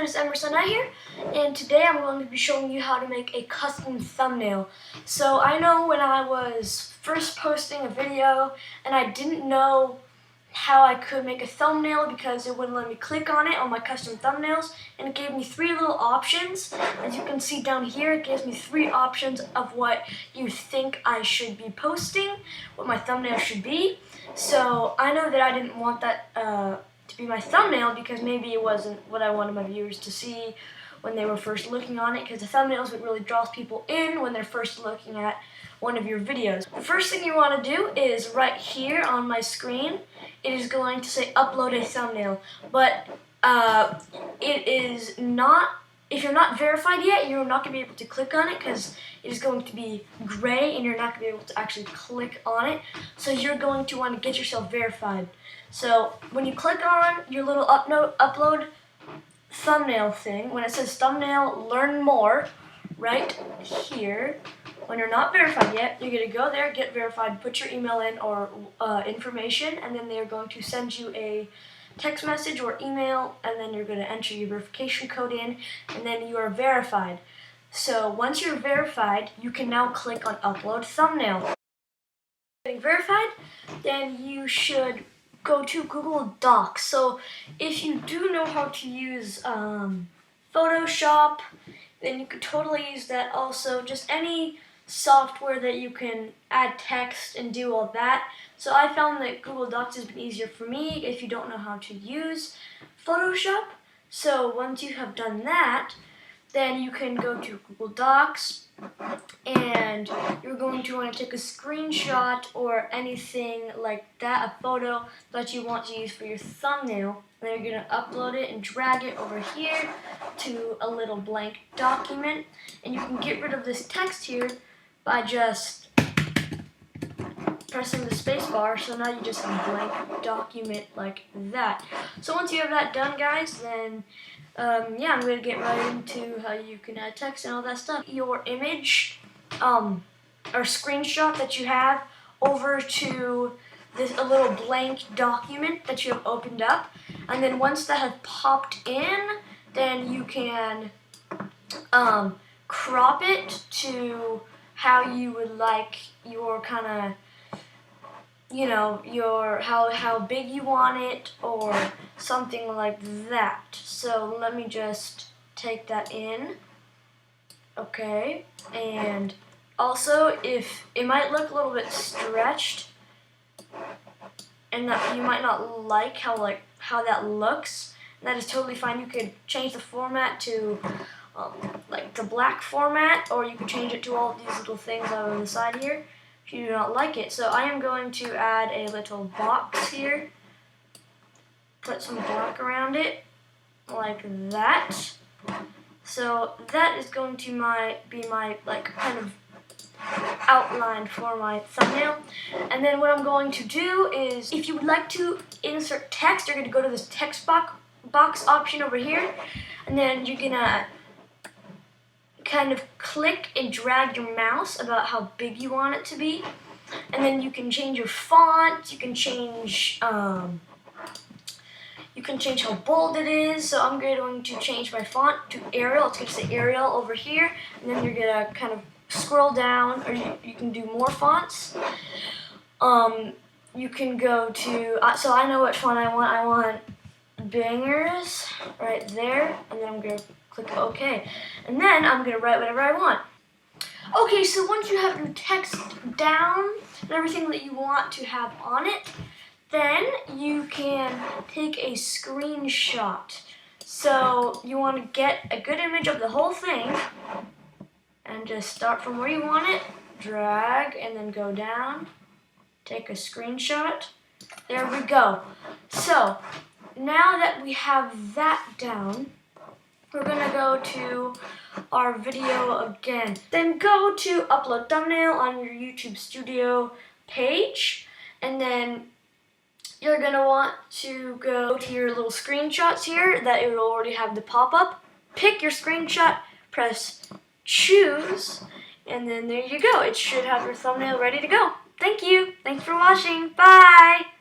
it's Emerson here, and today I'm going to be showing you how to make a custom thumbnail. So I know when I was first posting a video and I didn't know how I could make a thumbnail because it wouldn't let me click on it on my custom thumbnails, and it gave me three little options. As you can see down here, it gives me three options of what you think I should be posting, what my thumbnail should be. So I know that I didn't want that to be my thumbnail because maybe it wasn't what I wanted my viewers to see when they were first looking on it, because the thumbnails would really draw people in when they're first looking at one of your videos. The first thing you want to do is right here on my screen, it is going to say upload a thumbnail, but it is not, if you're not verified yet, you're not going to be able to click on it because it is going to be gray and you're not going to be able to actually click on it. So you're going to want to get yourself verified. So when you click on your little upload thumbnail thing, when it says thumbnail learn more, right here, when you're not verified yet, you're going to go there, get verified, put your email in or information, and then they're going to send you a text message or email, and then you're going to enter your verification code in, and then you are verified. So once you're verified, you can now click on upload thumbnail. Getting verified, then you should go to Google Docs. So if you do know how to use Photoshop, then you could totally use that also. Just any software that you can add text and do all that. So I found that Google Docs has been easier for me if you don't know how to use Photoshop. So once you have done that, then you can go to Google Docs and you're going to want to take a screenshot or anything like that, a photo that you want to use for your thumbnail. And then you're going to upload it and drag it over here to a little blank document. And you can get rid of this text here by just pressing the space bar. So now you just have a blank document like that. So once you have that done, guys, then yeah, I'm going to get right into how you can add text and all that stuff. Your image or screenshot that you have over to a little blank document that you have opened up, and then once that has popped in, then you can crop it to how you would like your kind of, you know, your how big you want it or something like that. So let me just take that in. Okay, and also if it might look a little bit stretched and that you might not like how that looks, that is totally fine. You could change the format to like the black format, or you could change it to all these little things on the side here if you do not like it. So I am going to add a little box here, put some black around it like that. So that is going to be my like kind of outline for my thumbnail. And then what I'm going to do is, if you would like to insert text, you're going to go to this text box option over here, and then you're gonna kind of click and drag your mouse about how big you want it to be, and then you can change your font. You can change how bold it is. So I'm going to change my font to Arial. It's going to say Arial over here, and then you're gonna kind of scroll down, or you can do more fonts. You can go to, so I know what font I want. I want Bangers right there, and then I'm going to click OK. And then I'm going to write whatever I want. Okay, so once you have your text down and everything that you want to have on it, then you can take a screenshot. So you want to get a good image of the whole thing and just start from where you want it, drag, and then go down, take a screenshot. There we go. So now that we have that down, we're gonna go to our video again. Then go to upload thumbnail on your YouTube Studio page, and then you're gonna want to go to your little screenshots here that it will already have the pop-up. Pick your screenshot, press choose, and then there you go. It should have your thumbnail ready to go. Thank you. Thanks for watching. Bye.